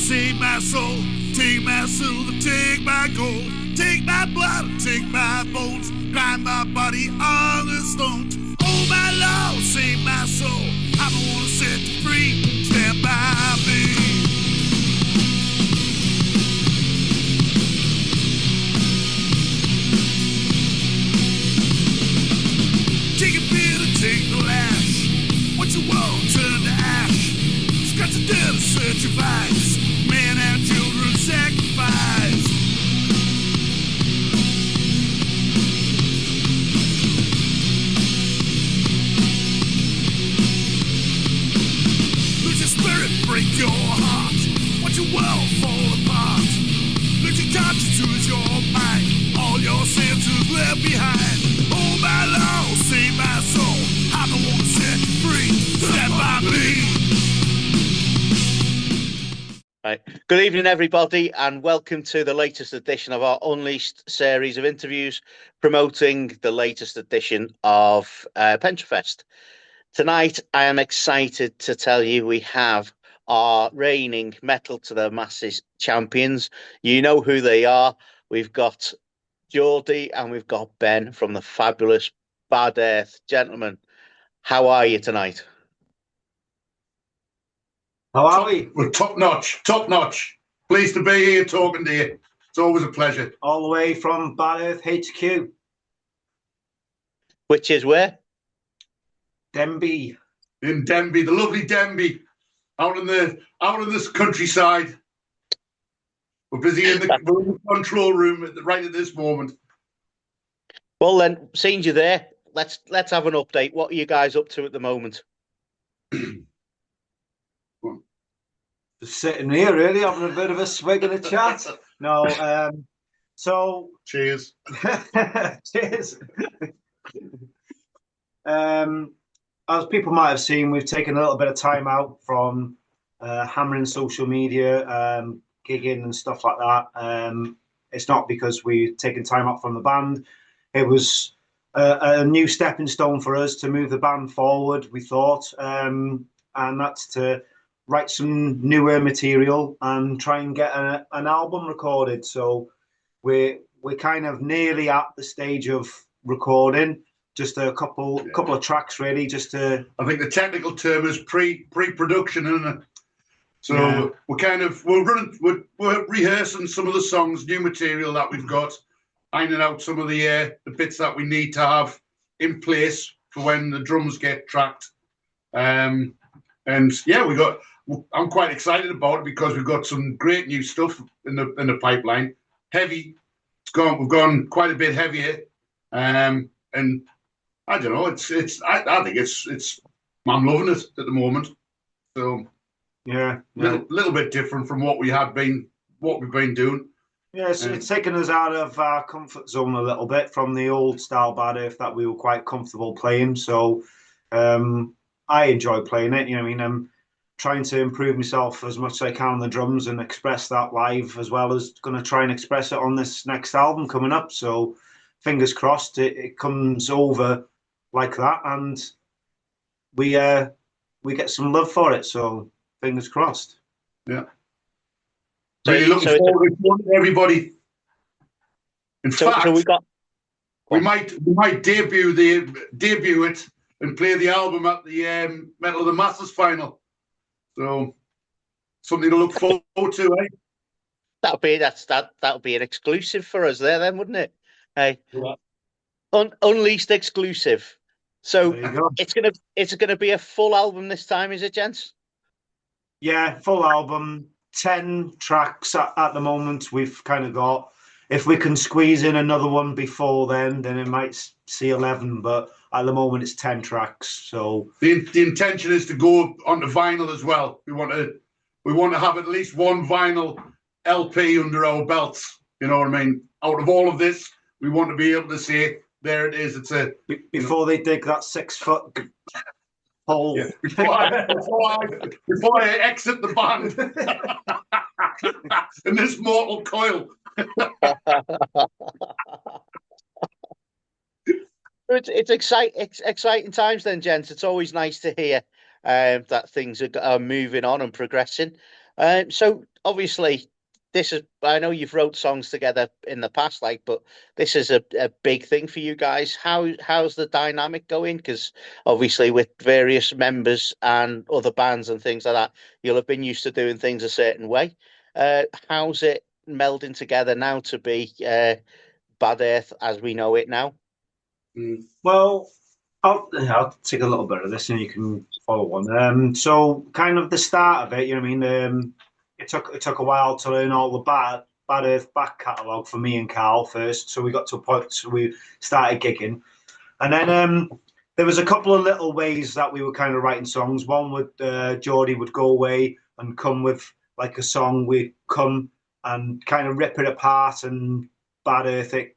save my soul, take my silver, take my gold, take my blood, take my bones, grind my body on the stones. Oh my Lord, save my soul, I don't wanna set you free, stand by me. Take a bit, take the lash, what you want, turn to ash. Scratch the dirt and search your vice. Man and children sacrifice. Lose your spirit, break your heart. Watch your world fall apart. Lose your conscience, lose your mind. All your senses left behind. Oh my Lord, save my soul. I don't want to set you free. Stand by me. Right. Good evening, everybody, and welcome to the latest edition of our Unleashed series of interviews promoting the latest edition of Pentrefest. Tonight, I am excited to tell you we have our reigning Metal to the Masses champions. You know who they are. We've got Geordie and we've got Ben from the fabulous Bad Earth. Gentlemen, how are you tonight? How are we? We're top notch, top notch. Pleased to be here talking to you. It's always a pleasure. All the way from Bad Earth HQ. Which is where? Denby. In Denby, the lovely Denby, out in this countryside. We're busy in the control room right at this moment. Well then, seeing you there, let's have an update. What are you guys up to at the moment? Just sitting here, really, having a bit of a swig and a chat. No, so cheers. Cheers. As people might have seen, we've taken a little bit of time out from hammering social media, gigging and stuff like that. It's not because we've taken time out from the band. It was a new stepping stone for us to move the band forward, we thought, and that's to write some newer material and try and get an album recorded. So we're kind of nearly at the stage of recording, just a couple of tracks really, just to. I think the technical term is pre-production, isn't it? So we're rehearsing some of the songs, new material that we've got, ironing out some of the bits that we need to have in place for when the drums get tracked. And yeah, I'm quite excited about it because we've got some great new stuff in the pipeline. Heavy, we've gone quite a bit heavier, and I don't know. I think it's. I'm loving it at the moment. So yeah. Little bit different from what we've been doing. Yeah, it's taken us out of our comfort zone a little bit from the old style Bad Earth that we were quite comfortable playing. So I enjoy playing it. You know what I mean? I'm trying to improve myself as much as I can on the drums and express that live, as well as going to try and express it on this next album coming up. So fingers crossed it comes over like that, and we get some love for it. So fingers crossed. Yeah. Really looking forward to everybody. In fact, we might debut it and play the album at the Metal of the Masters final. So something to look forward to, eh? That'll be an exclusive for us there, then, wouldn't it? Hey, unleashed exclusive. So it's gonna be a full album this time, is it, gents? Yeah, full album. 10 tracks at the moment. We've kind of got. If we can squeeze in another one before then it might see 11. But at the moment, it's 10 tracks. So the intention is to go onto vinyl as well. We want to have at least one vinyl LP under our belts. You know what I mean? Out of all of this, we want to be able to say, there it is. It's before they dig that 6 foot hole. Yeah. Before I exit the band in this mortal coil. It's exciting times then, gents. It's always nice to hear that things are moving on and progressing. So obviously, this is, I know you've wrote songs together in the past, like, but this is a big thing for you guys. How's the dynamic going? Because obviously, with various members and other bands and things like that, you'll have been used to doing things a certain way. How's it melding together now to be Bad Earth as we know it now? Well, I'll take a little bit of this and you can follow on. So kind of the start of it, you know what I mean? It took a while to learn all the Bad Earth back catalogue for me and Carl first. So we got to a point, so we started gigging. And then there was a couple of little ways that we were kind of writing songs. One would, Geordie would go away and come with like a song. We'd come and kind of rip it apart and Bad Earth it.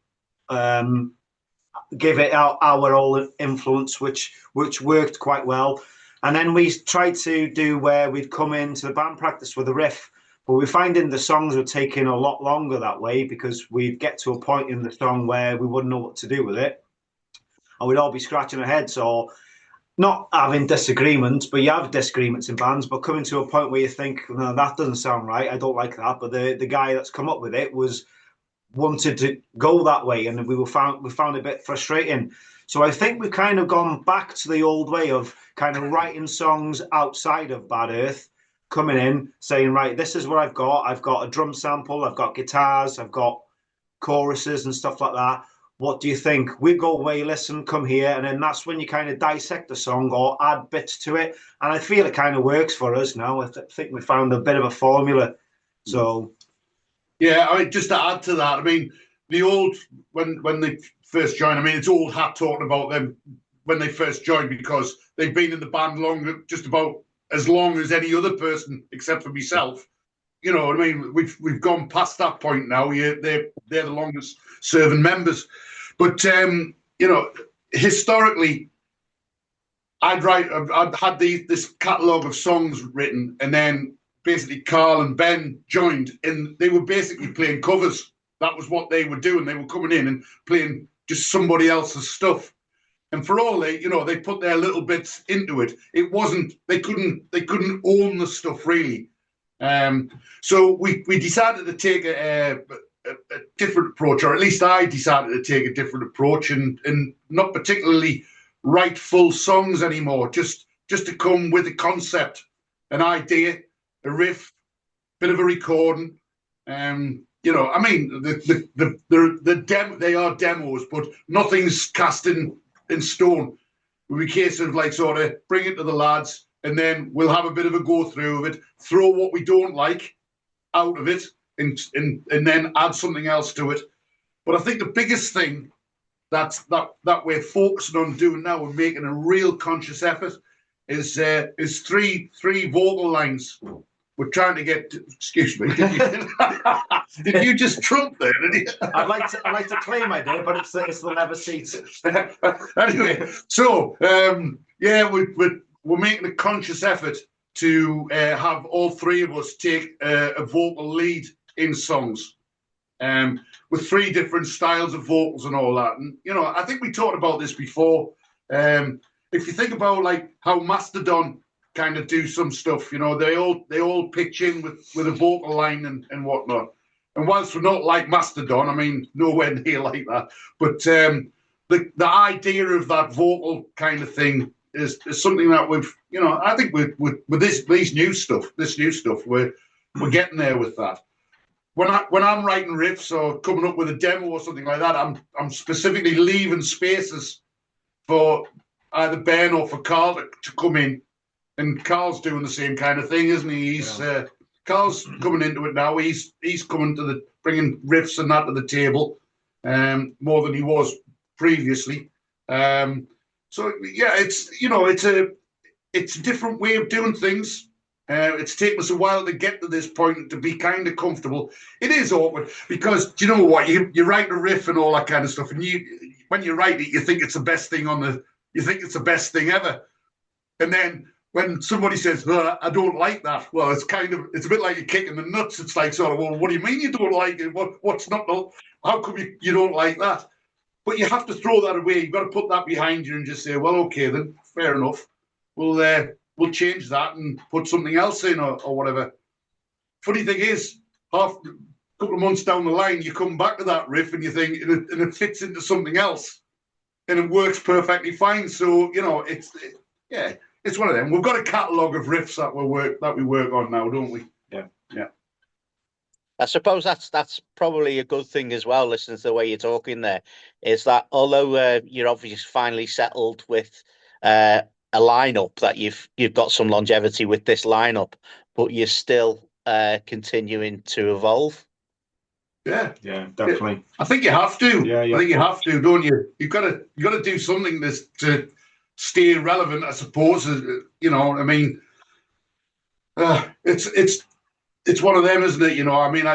Give it our own influence, which worked quite well. And then we tried to do where we'd come into the band practice with a riff, but we're finding the songs were taking a lot longer that way because we'd get to a point in the song where we wouldn't know what to do with it. And we'd all be scratching our heads or not having disagreements, but you have disagreements in bands, but coming to a point where you think, no, that doesn't sound right. I don't like that. But the guy that's come up with it wanted to go that way, and we found it a bit frustrating. So I think we've kind of gone back to the old way of kind of writing songs outside of Bad Earth, coming in, saying, right, this is what I've got. I've got a drum sample, I've got guitars, I've got choruses and stuff like that. What do you think? We go away, listen, come here, and then that's when you kind of dissect the song or add bits to it. And I feel it kind of works for us now. I think we found a bit of a formula. So yeah, I mean, just to add to that, I mean, the old, when they first joined, I mean, it's old hat talking about them when they first joined because they've been in the band just about as long as any other person except for myself. You know what I mean? We've gone past that point now. They're the longest serving members. But, you know, historically, I'd had this catalogue of songs written, and then basically Carl and Ben joined, and they were basically playing covers. That was what they were doing. They were coming in and playing just somebody else's stuff. And for all they put their little bits into it. It wasn't, they couldn't own the stuff really. So we decided to take a different approach, or at least I decided to take a different approach and not particularly write full songs anymore, just to come with a concept, an idea, a riff, bit of a recording. You know, I mean, they are demos, but nothing's cast in stone. It'll be a case of like sort of bring it to the lads, and then we'll have a bit of a go through of it, throw what we don't like out of it, and then add something else to it. But I think the biggest thing that we're focusing on doing now and making a real conscious effort is three vocal lines. We're trying to get. Excuse me. Did you just trump there? Did you? I'd like to claim I did, but it's the leather seats. Anyway, so yeah, we're making a conscious effort to have all three of us take a vocal lead in songs, with three different styles of vocals and all that. And you know, I think we talked about this before. If you think about like how Mastodon kind of do some stuff, you know, they all pitch in with a vocal line and whatnot. And whilst we're not like Mastodon, I mean, nowhere near like that, but the idea of that vocal kind of thing is something that we've, you know, I think with this new stuff, we're getting there with that. When I'm writing riffs or coming up with a demo or something like that, I'm specifically leaving spaces for either Ben or for Carl to come in. And Carl's doing the same kind of thing, isn't he? Carl's coming into it now. He's coming to bringing riffs and that to the table, more than he was previously. So yeah, it's a different way of doing things. It's taken us a while to get to this point to be kind of comfortable. It is awkward because do you know what? You write a riff and all that kind of stuff, and when you write it, you think it's the best thing you think it's the best thing ever, and then when somebody says, oh, I don't like that, well, it's a bit like you're kicking the nuts. It's like sort of, well, what do you mean you don't like it? What's not? How come you don't like that? But you have to throw that away. You've got to put that behind you and just say, well, okay, then, fair enough. We'll change that and put something else in or whatever. funny thing is, a couple of months down the line, you come back to that riff and you think, and it fits into something else, and it works perfectly fine. So it's one of them. We've got a catalogue of riffs that we work on now, don't we? Yeah. I suppose that's probably a good thing as well. Listening to the way you're talking there, is that although you're obviously finally settled with a lineup, that you've got some longevity with this lineup, but you're still continuing to evolve. Yeah, definitely. I think you have to. Yeah. I think you have to, don't you? You've got to do something to stay relevant, I suppose. I mean, it's one of them, isn't it? I mean,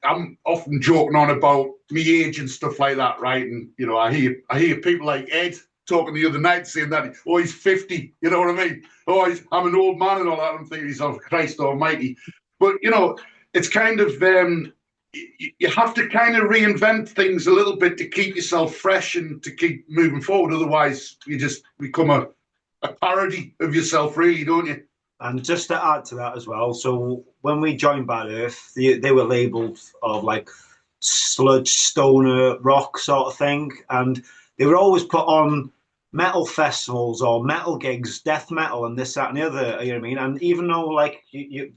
I'm often joking on about me age and stuff like that, right? And I hear people like Ed talking the other night saying that, oh, he's 50. You know what I mean? Oh, I'm an old man and all that. I'm thinking, he's oh, Christ Almighty. But it's kind of you have to kind of reinvent things a little bit to keep yourself fresh and to keep moving forward. Otherwise, you just become a parody of yourself, really, don't you? And just to add to that as well, so when we joined Bad Earth, they were labelled of like sludge, stoner, rock sort of thing, and they were always put on metal festivals or metal gigs, death metal and this, that, and the other. You know what I mean? And even though, like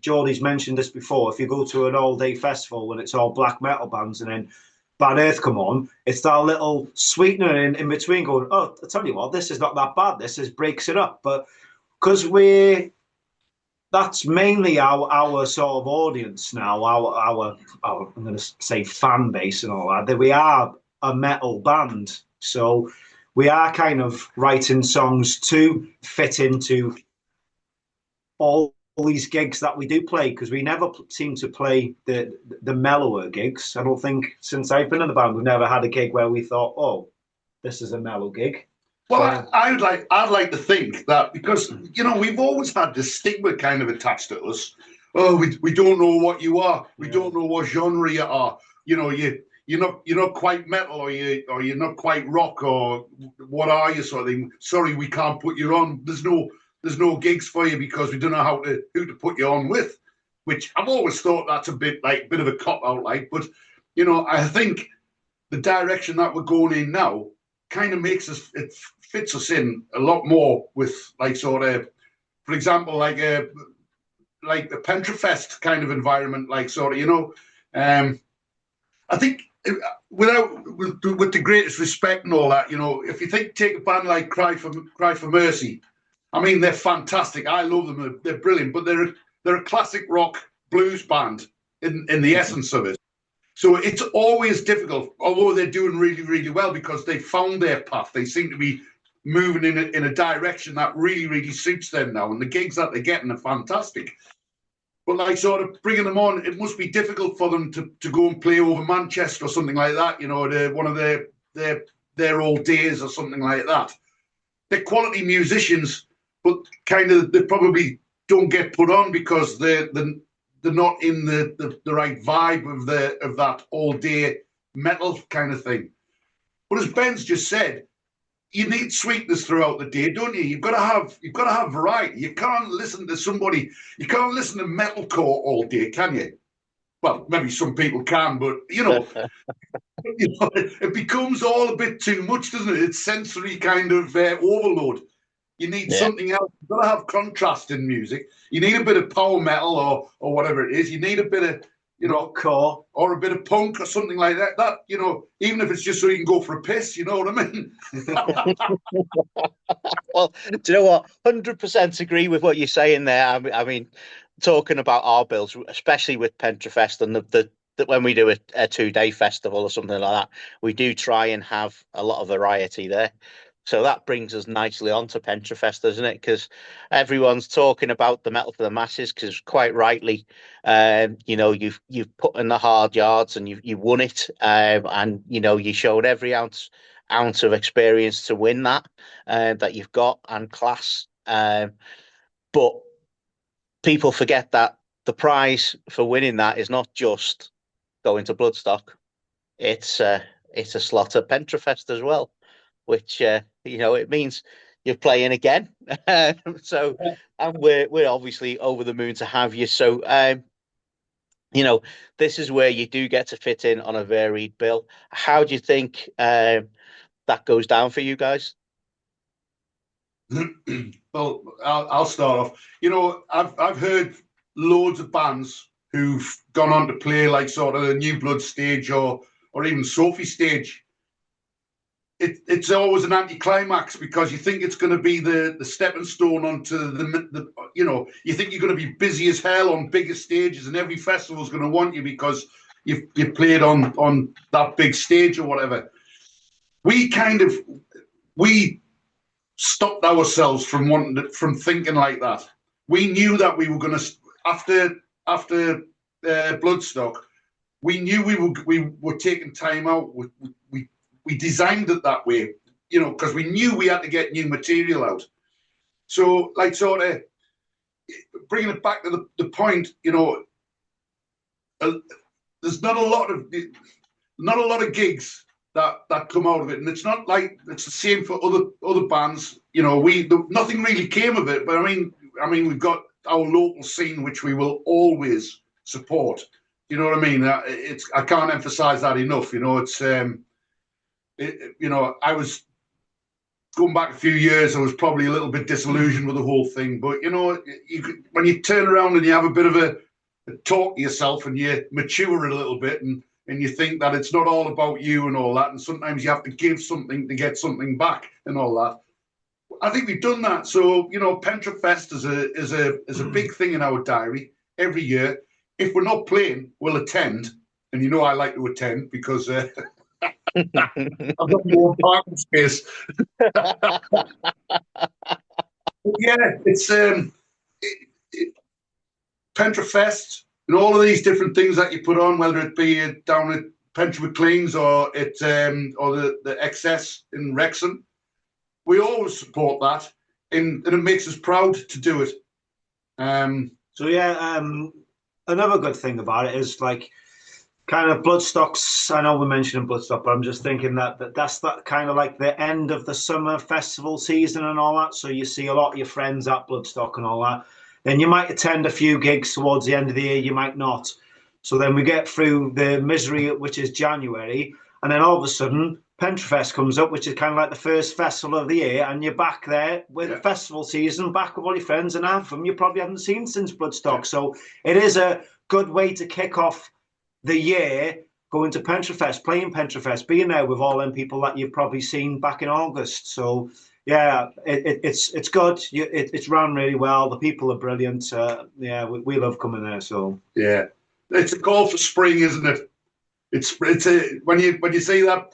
Geordie's mentioned this before, if you go to an all-day festival when it's all black metal bands and then Bad Earth come on, it's that little sweetener in between going, oh, I tell you what, this is not that bad. This breaks it up. But because that's mainly our sort of audience now, our I'm going to say fan base and all that we are a metal band. So we are kind of writing songs to fit into all these gigs that we do play, because we never seem to play the mellower gigs. I don't think since I've been in the band, we've never had a gig where we thought, oh, this is a mellow gig. Well, I'd like to think that, because we've always had this stigma kind of attached to us. Oh, we don't know what you are. We don't know what genre you are. You're not quite metal, or you're not quite rock, or what are you, sort of thing. Sorry, we can't put you on. There's no gigs for you because we don't know who to put you on with. Which I've always thought that's a bit of a cop out, like. But I think the direction that we're going in now kind of it fits us in a lot more with for example, like the Pentrefest kind of environment, I think with the greatest respect and all that, if you take a band like Cry for Mercy, I mean, they're fantastic. I love them. They're brilliant, but they're a classic rock blues band in the essence of it. So it's always difficult, although they're doing really, really well because they found their path. They seem to be moving in a direction that really, really suits them now. And the gigs that they're getting are fantastic. But sort of bringing them on, it must be difficult for them to go and play over Manchester or something like that, one of their old days or something like that. They're quality musicians, but kind of they probably don't get put on because they're not in the right vibe of that all day metal kind of thing. But as Ben's just said, you need sweetness throughout the day, don't you? You've got to have variety. You can't listen to metalcore all day, can you? Well, maybe some people can, but it becomes all a bit too much, doesn't it? It's sensory kind of overload. You need something else. You've got to have contrast in music. You need a bit of power metal or whatever it is. You need a bit of rockcore or a bit of punk or something like that. That even if it's just so you can go for a piss, you know what I mean? Well, do you know what? 100% agree with what you're saying there. I mean, talking about our bills, especially with Pentrefest and the when we do a 2-day festival or something like that, we do try and have a lot of variety there. So that brings us nicely on to Pentrefest, doesn't it? Because everyone's talking about the metal for the masses, because quite rightly, you've put in the hard yards and you won it, and you showed every ounce of experience to win that you've got, and class. But people forget that the prize for winning that is not just going to Bloodstock; it's a slot at Pentrefest as well, which it means you're playing again. So, and we're obviously over the moon to have you. So, you know, this is where you do get to fit in on a varied bill. How do you think that goes down for you guys? Well, I'll start off. You know, I've heard loads of bands who've gone on to play like sort of the New Blood stage or even Sophie stage. It's always an anticlimax because you think it's going to be the stepping stone onto the you know, you think you're going to be busy as hell on bigger stages, and every festival is going to want you because you played on that big stage or whatever. We stopped ourselves from from thinking like that. We knew that we were going to after Bloodstock. We knew we were taking time out. We designed it that way, you know, because we knew we had to get new material out. So, like, sort of bringing it back to the point, you know, there's not a lot of gigs that come out of it, and it's not like it's the same for other bands. You know, nothing really came of it, but I mean, we've got our local scene, which we will always support. You know what I mean? I can't emphasize that enough. You know, it's you know, I was going back a few years. I was probably a little bit disillusioned with the whole thing, but you know, when you turn around and you have a bit of a talk to yourself and you mature a little bit and you think that it's not all about you and all that, and sometimes you have to give something to get something back and all that. I think we've done that. So, you know, Pentrefest is a big thing in our diary every year. If we're not playing, we'll attend, and you know I like to attend because I've got more parking space. Yeah, it's Pentrefest and all of these different things that you put on, whether it be down at Pentre McLean's or at or the XS in Wrexham. We always support that, and it makes us proud to do it. So yeah, another good thing about it is like kind of Bloodstock's. I know we're mentioning Bloodstock, but I'm just thinking that's that kind of like the end of the summer festival season and all that. So you see a lot of your friends at Bloodstock and all that. Then you might attend a few gigs towards the end of the year, you might not. So then we get through the misery, which is January, and then all of a sudden Pentrefest comes up, which is kind of like the first festival of the year, and you're back there with the festival season, back with all your friends, and half of them you probably haven't seen since Bloodstock. So it is a good way to kick off the year, going to Pentrefest, playing Pentrefest, being there with all them people that you've probably seen back in August. So yeah, it's good. It's run really well. The people are brilliant. Yeah, we love coming there. So yeah, it's a call for spring, isn't it? It's when you see that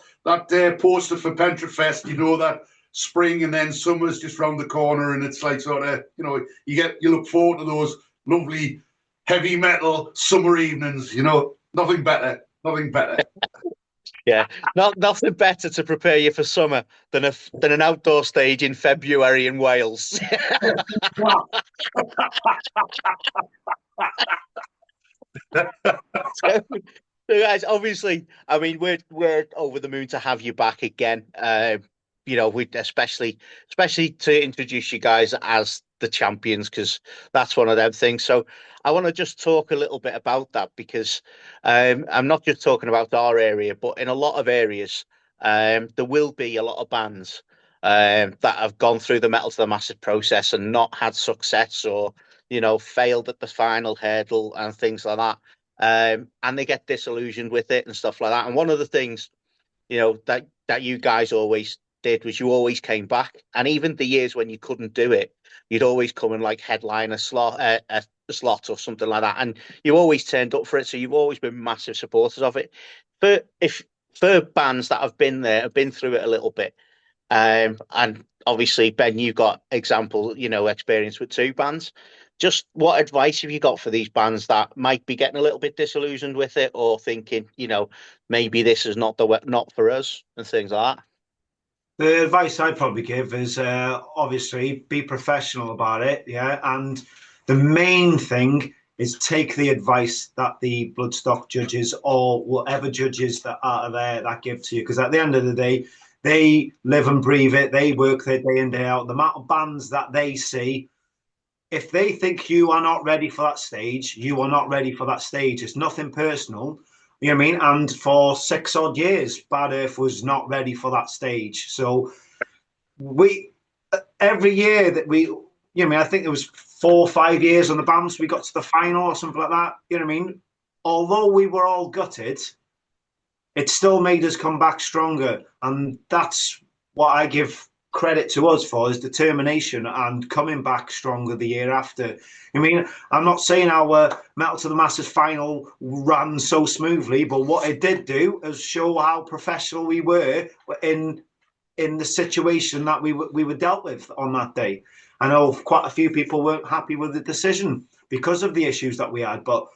poster for Pentrefest, you know that spring and then summer's just round the corner, and it's like sort of, you know, you look forward to those lovely heavy metal summer evenings. You know, nothing better. Yeah, nothing better to prepare you for summer than an outdoor stage in February in Wales. So guys, obviously, I mean, we're over the moon to have you back again. You know, we especially to introduce you guys as the champions, because that's one of them things. So I want to just talk a little bit about that, because I'm not just talking about our area, but in a lot of areas, there will be a lot of bands that have gone through the Metal to the Massive process and not had success, or, you know, failed at the final hurdle and things like that. And they get disillusioned with it and stuff like that. And one of the things, you know, that you guys always did was you always came back, and even the years when you couldn't do it, you'd always come and like headline a slot or something like that, and you always turned up for it. So you've always been massive supporters of it. For bands that have been there, have been through it a little bit, and obviously Ben, you got experience with two bands. Just what advice have you got for these bands that might be getting a little bit disillusioned with it, or thinking, you know, maybe this is not for us and things like that? the advice I'd probably give is obviously be professional about it, yeah. And the main thing is take the advice that the Bloodstock judges or whatever judges that are there that give to you, because at the end of the day, they live and breathe it. They work their day in, day out. The amount of bands that they see if they think you are not ready for that stage, you are not ready for that stage. It's nothing personal. You know what I mean? And for 6 odd years, Bad Earth was not ready for that stage. So every year that we, you know what I mean? I think it was 4 or 5 years on the bounce, we got to the final or something like that. You know what I mean? Although we were all gutted, it still made us come back stronger. And that's what I give credit to us for, is determination and coming back stronger the year after. I mean, I'm not saying our Metal to the Masses final ran so smoothly, but what it did do is show how professional we were in the situation that we were dealt with on that day. I know quite a few people weren't happy with the decision because of the issues that we had, but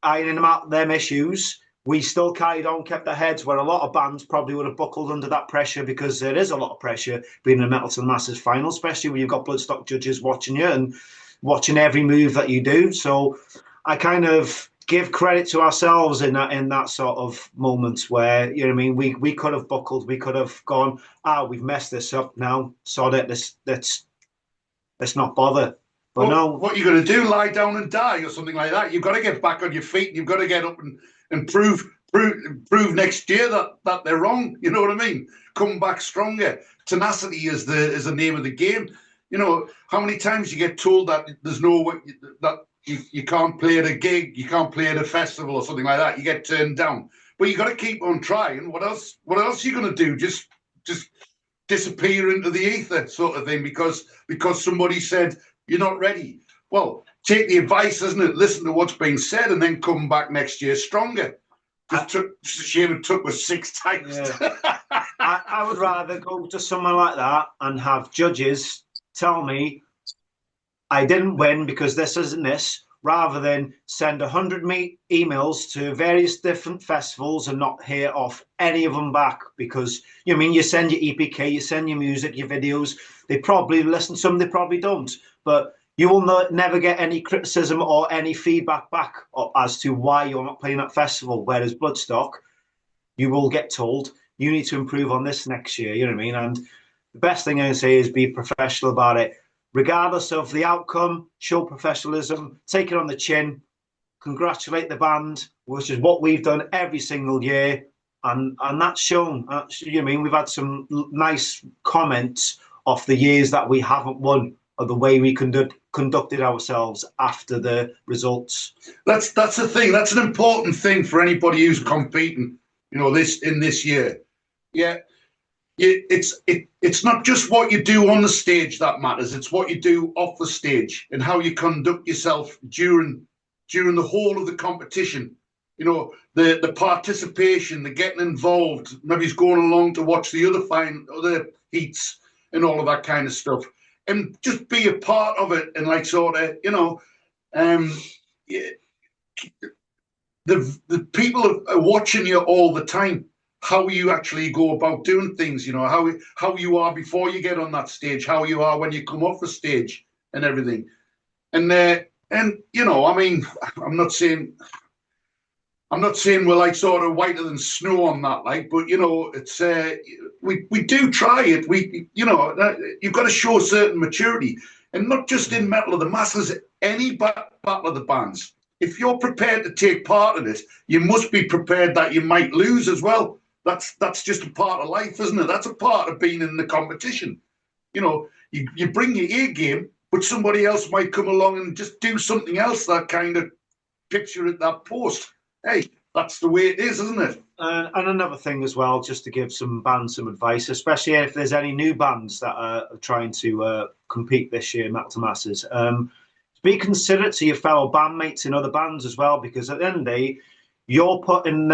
ironing out them issues, we still carried on, kept our heads, where a lot of bands probably would have buckled under that pressure, because there is a lot of pressure being in a Metal to the Masses final, especially when you've got Bloodstock judges watching you and watching every move that you do. So I kind of give credit to ourselves in that sort of moments where, you know what I mean, we could have buckled, we could have gone, we've messed this up now, sod it, let's not bother. But no. What are you going to do? Lie down and die or something like that? You've got to get back on your feet, and you've got to get up and prove next year that they're wrong. You know what I mean? Come back stronger. Tenacity is the name of the game. You know, how many times you get told that there's no way, that you can't play at a gig, you can't play at a festival or something like that. You get turned down, but you got to keep on trying. What else are you going to do? Just disappear into the ether, sort of thing, because somebody said you're not ready. Well, take the advice, isn't it? Listen to what's being said, and then come back next year stronger. It's a shame it took us 6 times. Yeah. I would rather go to somewhere like that and have judges tell me I didn't win because this isn't this, rather than send 100 emails to various different festivals and not hear off any of them back. Because, you know what I mean, you send your EPK, you send your music, your videos, they probably listen, some they probably don't, but you will never get any criticism or any feedback back as to why you're not playing that festival. Whereas Bloodstock, you will get told, you need to improve on this next year, you know what I mean? And the best thing I can say is be professional about it. Regardless of the outcome, show professionalism, take it on the chin, congratulate the band, which is what we've done every single year. And that's shown. You know what I mean? We've had some nice comments of the years that we haven't won, or the way we conducted ourselves after the results. That's the thing. That's an important thing for anybody who's competing, you know, this year. Yeah. It's not just what you do on the stage that matters. It's what you do off the stage and how you conduct yourself during the whole of the competition. You know, the participation, the getting involved, maybe going along to watch the other heats and all of that kind of stuff, and just be a part of it. And like, sort of, you know, the people are watching you all the time. How you actually go about doing things, you know, how you are before you get on that stage, how you are when you come off the stage, and everything. And you know, I mean, I'm not saying we're like sort of whiter than snow on that, like, but you know, it's we do try it. We, you know, you've got to show certain maturity, and not just in Metal of the Masses, any battle of the bands. If you're prepared to take part in it, you must be prepared that you might lose as well. That's just a part of life, isn't it? That's a part of being in the competition. You know, you bring your A game, but somebody else might come along and just do something else that kind of picture at that post. Hey, that's the way it is, isn't it? And another thing as well, just to give some bands some advice, especially if there's any new bands that are trying to compete this year, Metal to Masses, be considerate to your fellow bandmates in other bands as well, because at the end of the day, you're putting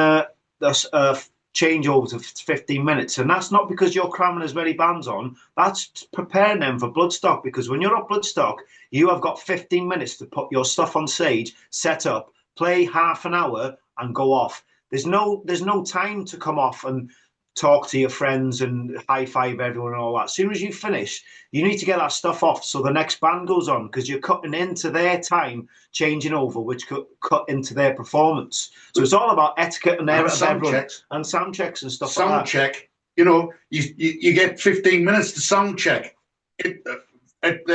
change over to 15 minutes, and that's not because you're cramming as many bands on, that's preparing them for Bloodstock, because when you're at Bloodstock, you have got 15 minutes to put your stuff on stage, set up, play half an hour and go off. There's no time to come off and talk to your friends and high-five everyone and all that. As soon as you finish, you need to get that stuff off so the next band goes on, because you're cutting into their time changing over, which could cut into their performance. So it's all about etiquette and sound checks and sound checks and stuff like that. Sound check, you know, you get 15 minutes to sound check. at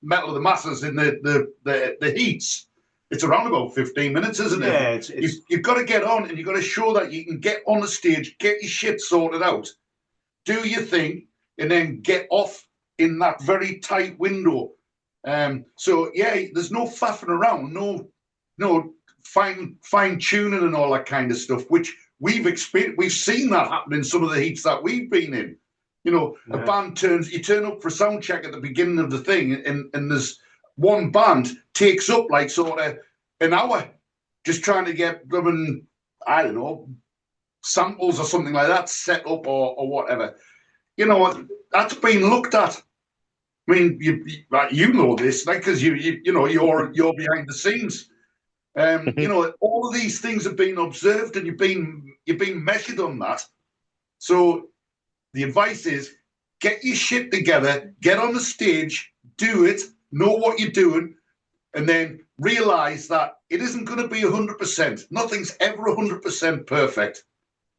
Metal of the Masses in the heats, it's around about 15 minutes, isn't it? Yeah, You've got to get on and you've got to show that you can get on the stage, get your shit sorted out, do your thing, and then get off in that very tight window. So yeah, there's no faffing around, no fine tuning and all that kind of stuff, which we've experienced. We've seen that happen in some of the heats that we've been in. You know, a band you turn up for a sound check at the beginning of the thing, and there's one band takes up like sort of an hour just trying to get them, and I don't know, samples or something like that set up or whatever. You know, that's been looked at. I mean, you know this, like, because you know you're behind the scenes. You know, all of these things have been observed, and you've been measured on that. So the advice is get your shit together, get on the stage, do it, know what you're doing, and then realize that it isn't going to be 100%. Nothing's ever 100% perfect.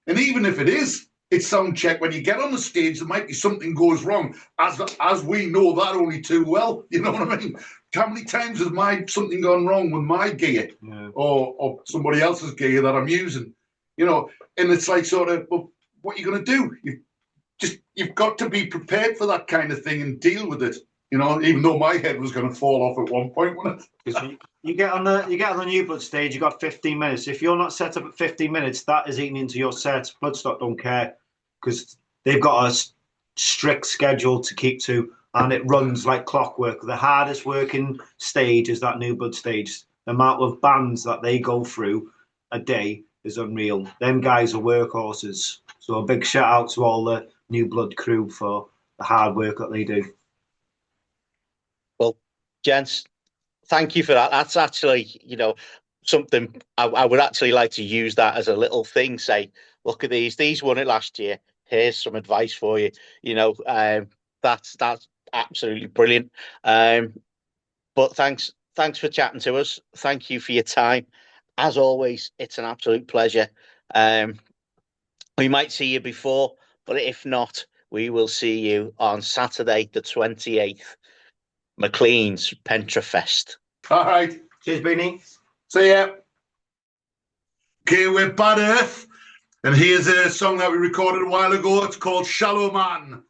And even if it is, it's sound check. When you get on the stage, there might be something goes wrong, as we know that only too well. You know what I mean? How many times has something gone wrong with my gear or somebody else's gear that I'm using? You know, and it's like sort of, well, what are you going to do? You've got to be prepared for that kind of thing and deal with it. You know, even though my head was going to fall off at one point, wasn't it? You get on the New Blood stage, you got 15 minutes. If you're not set up at 15 minutes, that is eating into your set. Bloodstock don't care because they've got a strict schedule to keep to, and it runs like clockwork. The hardest working stage is that New Blood stage. The amount of bands that they go through a day is unreal. Them guys are workhorses. So a big shout out to all the New Blood crew for the hard work that they do. Well, gents, thank you for that. That's actually, you know, something I would actually like to use that as a little thing. Say, look at these won it last year. Here's some advice for you. You know, that's absolutely brilliant. But thanks for chatting to us. Thank you for your time. As always, it's an absolute pleasure. We might see you before, but if not, we will see you on Saturday the 28th, McLean's Pentrefest. All right. Cheers, Beany. See ya. Okay, we're Bad Earth, and here's a song that we recorded a while ago. It's called Shallow Man.